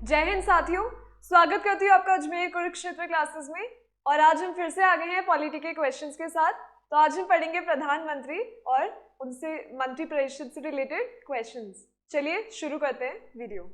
जय हिंद साथियों, स्वागत करती हूँ आपका अजमेर कुरुक्षेत्र क्लासेस में। और आज हम फिर से आ गए हैं पॉलिटी के क्वेश्चंस के साथ। तो आज हम पढ़ेंगे प्रधानमंत्री और उनसे मंत्री परिषद से रिलेटेड क्वेश्चंस। चलिए शुरू करते हैं वीडियो।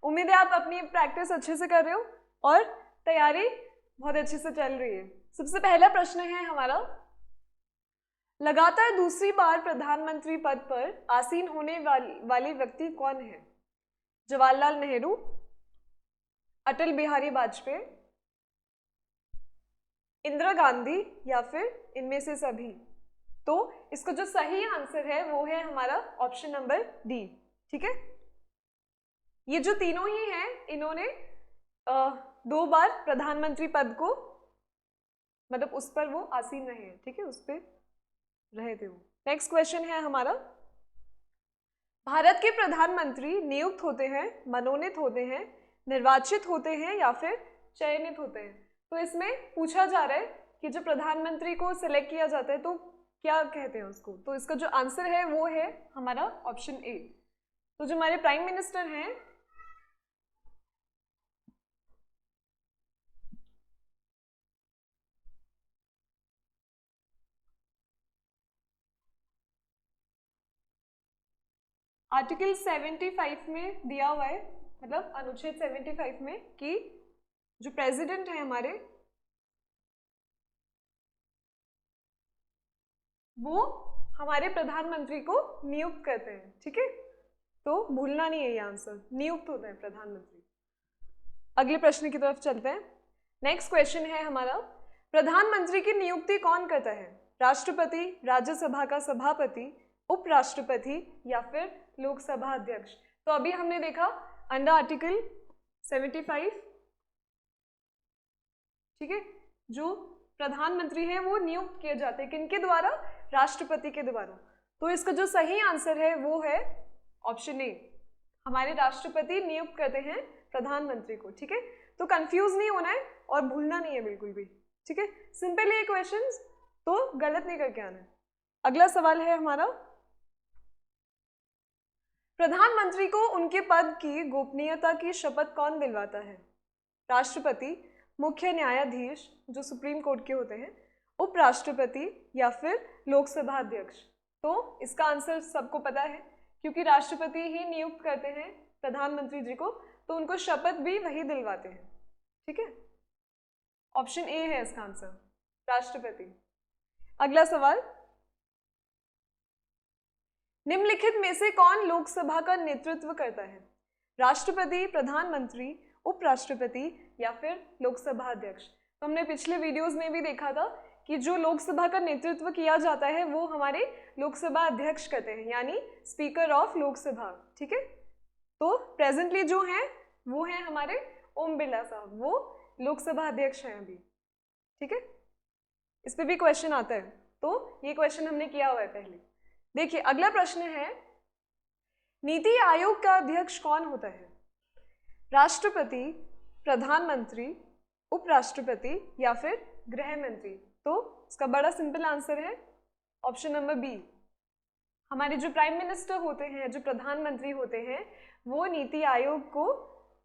उम्मीद है आप अपनी प्रैक्टिस अच्छे से कर रहे हो और तैयारी बहुत अच्छे से चल रही है। सबसे पहला प्रश्न है हमारा, लगातार दूसरी बार प्रधानमंत्री पद पर आसीन होने वाले व्यक्ति कौन है? जवाहरलाल नेहरू, अटल बिहारी वाजपेयी, इंदिरा गांधी या फिर इनमें से सभी? तो इसका जो सही आंसर है वो है हमारा ऑप्शन नंबर डी। ठीक है, ये जो तीनों ही हैं इन्होंने 2 बार प्रधानमंत्री पद को मतलब उस पर वो आसीन रहे हैं। ठीक है, उस पर रहे थे वो। नेक्स्ट क्वेश्चन है हमारा, भारत के प्रधानमंत्री नियुक्त होते हैं, मनोनीत होते हैं, निर्वाचित होते हैं या फिर चयनित होते हैं? तो इसमें पूछा जा रहा है कि जो प्रधानमंत्री को सिलेक्ट किया जाता है तो क्या कहते हैं उसको? तो इसका जो आंसर है वो है हमारा ऑप्शन ए। तो जो हमारे प्राइम मिनिस्टर हैं आर्टिकल 75 में दिया हुआ है, मतलब अनुच्छेद 75 में, कि जो प्रेसिडेंट है हमारे वो हमारे प्रधानमंत्री को नियुक्त करते हैं। ठीक है, तो भूलना नहीं है ये आंसर, नियुक्त होता है प्रधानमंत्री। अगले प्रश्न की तरफ चलते हैं। नेक्स्ट क्वेश्चन है हमारा, प्रधानमंत्री की नियुक्ति कौन करता है? राष्ट्रपति, राज्यसभा का सभापति, उपराष्ट्रपति या फिर लोकसभा अध्यक्ष? तो अभी हमने देखा अंडर आर्टिकल 75, ठीक है, जो प्रधानमंत्री है वो नियुक्त किए जाते हैं किनके द्वारा? राष्ट्रपति के द्वारा। तो इसका जो सही आंसर है वो है ऑप्शन ए, हमारे राष्ट्रपति नियुक्त करते हैं प्रधानमंत्री को। ठीक है, तो कंफ्यूज नहीं होना है और भूलना नहीं है बिल्कुल भी। ठीक है, सिंपल ये क्वेश्चंस, तो गलत नहीं करके आना है। अगला सवाल है हमारा, प्रधानमंत्री को उनके पद की गोपनीयता की शपथ कौन दिलवाता है? राष्ट्रपति, मुख्य न्यायाधीश जो सुप्रीम कोर्ट के होते हैं, उपराष्ट्रपति या फिर लोकसभा अध्यक्ष? तो इसका आंसर सबको पता है, क्योंकि राष्ट्रपति ही नियुक्त करते हैं प्रधानमंत्री जी को, तो उनको शपथ भी वही दिलवाते हैं। ठीक है, ऑप्शन ए है इसका आंसर, राष्ट्रपति। अगला सवाल, निम्नलिखित में से कौन लोकसभा का नेतृत्व करता है? राष्ट्रपति, प्रधानमंत्री, उपराष्ट्रपति या फिर लोकसभा अध्यक्ष? तो हमने पिछले वीडियोस में भी देखा था कि जो लोकसभा का नेतृत्व किया जाता है वो हमारे लोकसभा अध्यक्ष करते हैं, यानी स्पीकर ऑफ लोकसभा। ठीक है, तो प्रेजेंटली जो हैं वो हैं हमारे ओम बिरला साहब, वो लोकसभा अध्यक्ष हैं अभी। ठीक है, इस पे भी क्वेश्चन आता है, तो ये क्वेश्चन हमने किया हुआ है पहले। देखिए अगला प्रश्न है, नीति आयोग का अध्यक्ष कौन होता है? राष्ट्रपति, प्रधानमंत्री, उपराष्ट्रपति या फिर गृह मंत्री? तो इसका बड़ा सिंपल आंसर है ऑप्शन नंबर बी, हमारे जो प्राइम मिनिस्टर होते हैं, जो प्रधानमंत्री होते हैं, वो नीति आयोग को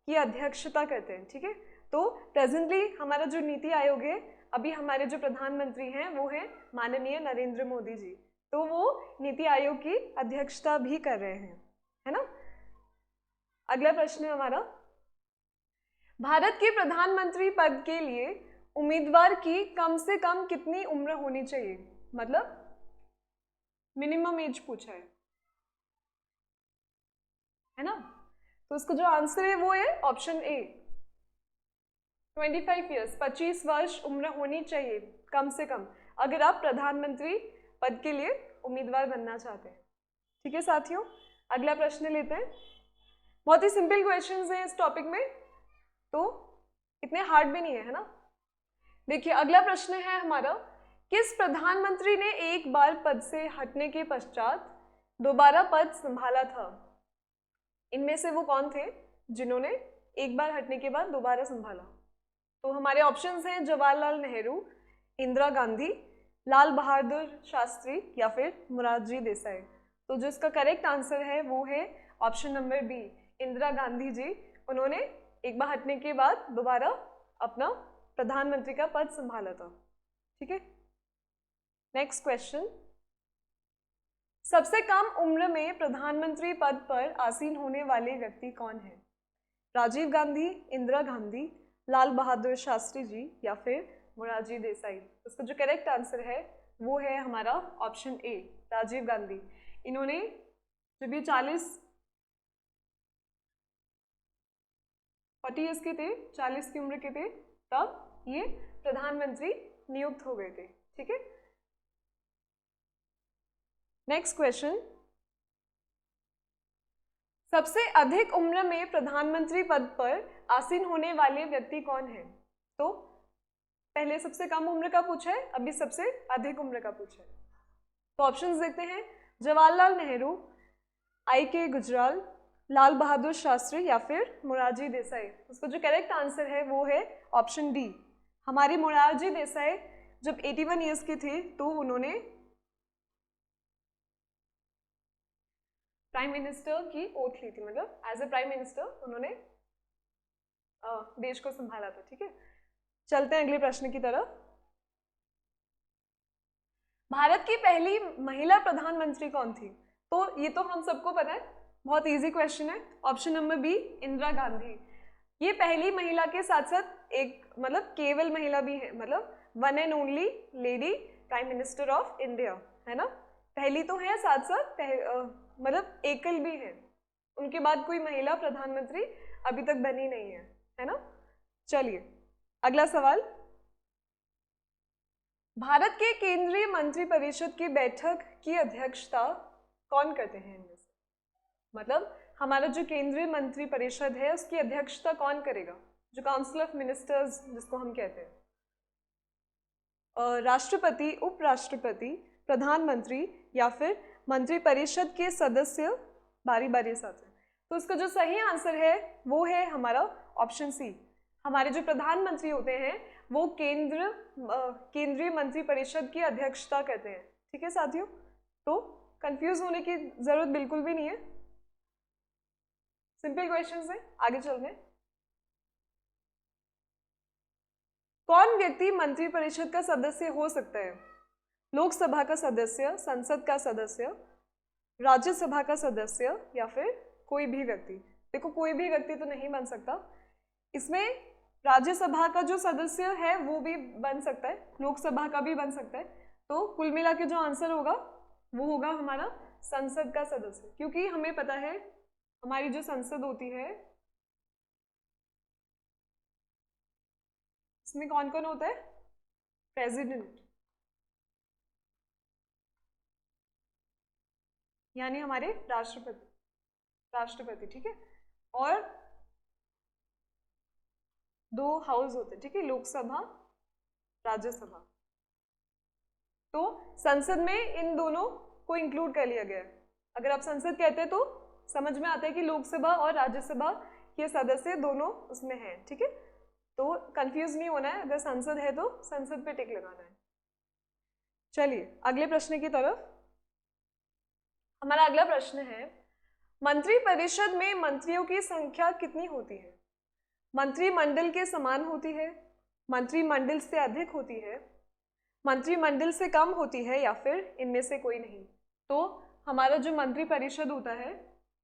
की अध्यक्षता करते हैं। ठीक है, तो प्रेजेंटली हमारा जो नीति आयोग है, अभी हमारे जो प्रधानमंत्री हैं वो है माननीय नरेंद्र मोदी जी, तो वो नीति आयोग की अध्यक्षता भी कर रहे हैं, है ना। अगला प्रश्न है हमारा, भारत के प्रधानमंत्री पद के लिए उम्मीदवार की कम से कम कितनी उम्र होनी चाहिए? मतलब मिनिमम एज पूछा है ना। तो इसका जो आंसर है वो है ऑप्शन ए, 25 ईयर्स, 25 वर्ष उम्र होनी चाहिए कम से कम, अगर आप प्रधानमंत्री पद के लिए उम्मीदवार बनना चाहते हैं। ठीक है साथियों, अगला प्रश्न लेते हैं। बहुत ही सिंपल क्वेश्चंस हैं इस टॉपिक में, तो इतने हार्ड भी नहीं है ना। देखिए अगला प्रश्न है हमारा, किस प्रधानमंत्री ने एक बार पद से हटने के पश्चात दोबारा पद संभाला था? इनमें से वो कौन थे जिन्होंने एक बार हटने के बाद दोबारा संभाला? तो हमारे ऑप्शंस हैं जवाहरलाल नेहरू, इंदिरा गांधी, लाल बहादुर शास्त्री या फिर मोरारजी देसाई। तो जो इसका करेक्ट आंसर है वो है option number B, Indira Gandhi ji. उन्होंने एक बार हटने के बाद दोबारा अपना प्रधानमंत्री का पद संभाला था। ठीक है, नेक्स्ट क्वेश्चन, सबसे कम उम्र में प्रधानमंत्री पद पर आसीन होने वाले व्यक्ति कौन है? राजीव गांधी, इंदिरा गांधी, लाल बहादुर शास्त्री जी या फिर मोरारजी देसाई? उसका जो करेक्ट आंसर है वो है हमारा ऑप्शन ए, राजीव गांधी। इन्होंने जब ये 40 ईयर्स के थे, 40 की उम्र के थे, तब ये प्रधानमंत्री नियुक्त हो गए थे। ठीक है, नेक्स्ट क्वेश्चन, सबसे अधिक उम्र में प्रधानमंत्री पद पर आसीन होने वाले व्यक्ति कौन है? तो पहले सबसे कम उम्र का पूछा है, अभी सबसे अधिक उम्र का पूछा है। तो ऑप्शंस देखते हैं, जवाहरलाल नेहरू, आई.के. गुजराल, लाल बहादुर शास्त्री या फिर मोरारजी देसाई? उसका जो करेक्ट आंसर है वो है ऑप्शन डी, हमारे मोरारजी देसाई। जब 81 ईयर्स के थे तो उन्होंने प्राइम मिनिस्टर की ओथ ली थी, मतलब एज ए प्राइम मिनिस्टर उन्होंने देश को संभाला था। ठीक है, चलते हैं अगले प्रश्न की तरफ। भारत की पहली महिला प्रधानमंत्री कौन थी? तो ये तो हम सबको पता है, बहुत इजी क्वेश्चन है, option number B, Indira Gandhi. ये पहली महिला के साथ साथ एक मतलब केवल महिला भी है, मतलब one and only lady prime minister of India, है ना। पहली तो है, साथ साथ मतलब एकल भी है, उनके बाद कोई महिला प्रधानमंत्री अभी तक बनी नहीं है ना। चलिए अगला सवाल, भारत के केंद्रीय मंत्रिपरिषद की बैठक की अध्यक्षता कौन करते हैं इनमें से? मतलब हमारा जो केंद्रीय मंत्रिपरिषद है उसकी अध्यक्षता कौन करेगा? जो काउंसिल ऑफ मिनिस्टर्स जिसको हम कहते हैं, राष्ट्रपति, उपराष्ट्रपति, प्रधानमंत्री या फिर मंत्रिपरिषद के सदस्य बारी बारी से आते हैं। तो इसका जो सही आंसर है वो है हमारा ऑप्शन सी, हमारे जो प्रधानमंत्री होते हैं वो केंद्रीय मंत्रिपरिषद की अध्यक्षता करते हैं। ठीक है साथियों, तो कंफ्यूज होने की जरूरत बिल्कुल भी नहीं है, सिंपल क्वेश्चंस है। आगे चलते हैं, कौन व्यक्ति मंत्रिपरिषद का सदस्य हो सकता है? लोकसभा का सदस्य, संसद का सदस्य, राज्यसभा का सदस्य या फिर कोई भी व्यक्ति? देखो कोई भी व्यक्ति तो नहीं बन सकता, इसमें राज्यसभा का जो सदस्य है वो भी बन सकता है, लोकसभा का भी बन सकता है। तो कुल मिला के जो आंसर होगा वो होगा हमारा संसद का सदस्य, क्योंकि हमें पता है हमारी जो संसद होती है इसमें कौन कौन होता है? प्रेसिडेंट, यानी हमारे राष्ट्रपति। ठीक है, और दो हाउस होते हैं, ठीक है, लोकसभा, राज्यसभा। तो संसद में इन दोनों को इंक्लूड कर लिया गया है। अगर आप संसद कहते हैं तो समझ में आता है कि लोकसभा और राज्यसभा के सदस्य दोनों उसमें हैं। ठीक है, तो कंफ्यूज नहीं होना है, अगर संसद है तो संसद पे टिक लगाना है। चलिए अगले प्रश्न की तरफ। हमारा अगला प्रश्न है, मंत्रिपरिषद में मंत्रियों की संख्या कितनी होती है? मंत्रिमंडल के समान होती है, मंत्रिमंडल से अधिक होती है, मंत्रिमंडल से कम होती है या फिर इनमें से कोई नहीं? तो हमारा जो मंत्रिपरिषद होता है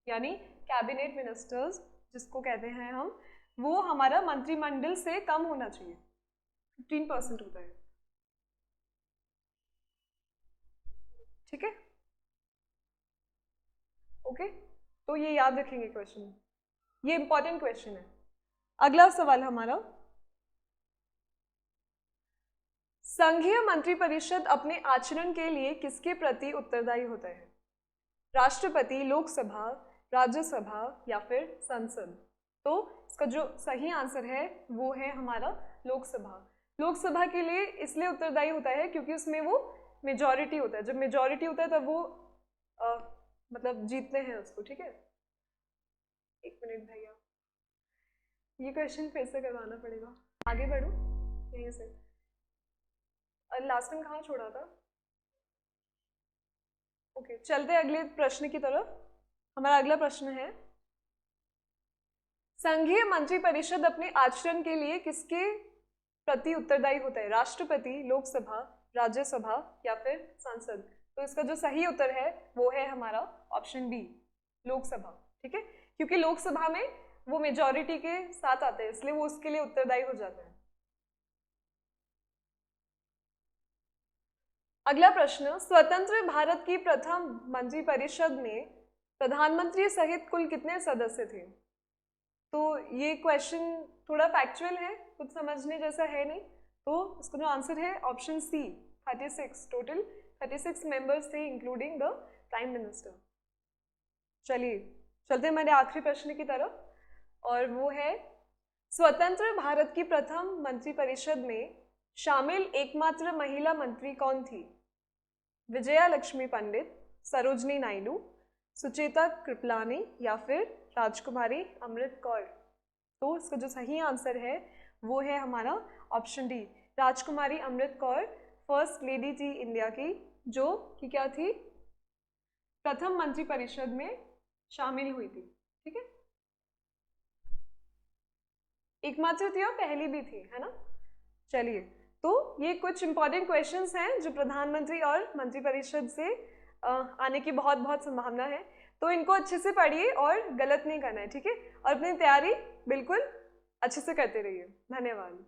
यानी कैबिनेट मिनिस्टर्स जिसको कहते हैं हम, वो हमारा मंत्रिमंडल से कम होना चाहिए, 15% होता है। ठीक है, ओके, तो ये याद रखेंगे क्वेश्चन, ये इंपॉर्टेंट क्वेश्चन है। अगला सवाल हमारा, संघीय मंत्रिपरिषद अपने आचरण के लिए किसके प्रति उत्तरदायी होता है? राष्ट्रपति, लोकसभा, राज्यसभा या फिर संसद? तो इसका जो सही आंसर है वो है हमारा लोकसभा। लोकसभा के लिए इसलिए उत्तरदायी होता है क्योंकि उसमें वो मेजॉरिटी होता है, जब मेजॉरिटी होता है तब वो मतलब जीतते हैं उसको। ठीक है, एक मिनट भैया, ये क्वेश्चन फिर से करवाना पड़ेगा। आगे बढ़ो यहीं से, लास्ट टाइम कहाँ छोड़ा था? ओके, चलते अगले प्रश्न की तरफ। हमारा अगला प्रश्न है, संघीय मंत्रिपरिषद अपने आचरण के लिए किसके प्रति उत्तरदायी होता है? राष्ट्रपति, लोकसभा, राज्यसभा या फिर संसद? तो इसका जो सही उत्तर है वो है हमारा ऑप्शन बी, लोकसभा। ठीक है, क्योंकि लोकसभा में वो मेजॉरिटी के साथ आते हैं, इसलिए वो उसके लिए उत्तरदायी हो जाते हैं। अगला प्रश्न, स्वतंत्र भारत की प्रथम मंत्रिपरिषद में प्रधानमंत्री सहित कुल कितने सदस्य थे? तो ये क्वेश्चन थोड़ा फैक्चुअल है, कुछ समझने जैसा है नहीं, तो इसका जो आंसर है ऑप्शन सी, 36। टोटल 36 मेंबर्स थे इंक्लूडिंग द प्राइम मिनिस्टर। चलिए चलते हैं हमारे आखिरी प्रश्न की तरफ, और वो है, स्वतंत्र भारत की प्रथम मंत्रिपरिषद में शामिल एकमात्र महिला मंत्री कौन थी? विजया लक्ष्मी पंडित, सरोजनी नायडू, सुचेता कृपलानी या फिर राजकुमारी अमृत कौर? तो इसका जो सही आंसर है वो है हमारा ऑप्शन डी, राजकुमारी अमृत कौर फर्स्ट लेडी थी इंडिया की, जो कि क्या थी, प्रथम मंत्रिपरिषद में शामिल हुई थी। ठीक है, एकमात्र थी और पहली भी थी, है ना। चलिए, तो ये कुछ इंपॉर्टेंट क्वेश्चंस हैं जो प्रधानमंत्री और मंत्रिपरिषद से आने की बहुत बहुत संभावना है, तो इनको अच्छे से पढ़िए और गलत नहीं करना है। ठीक है, और अपनी तैयारी बिल्कुल अच्छे से करते रहिए। धन्यवाद।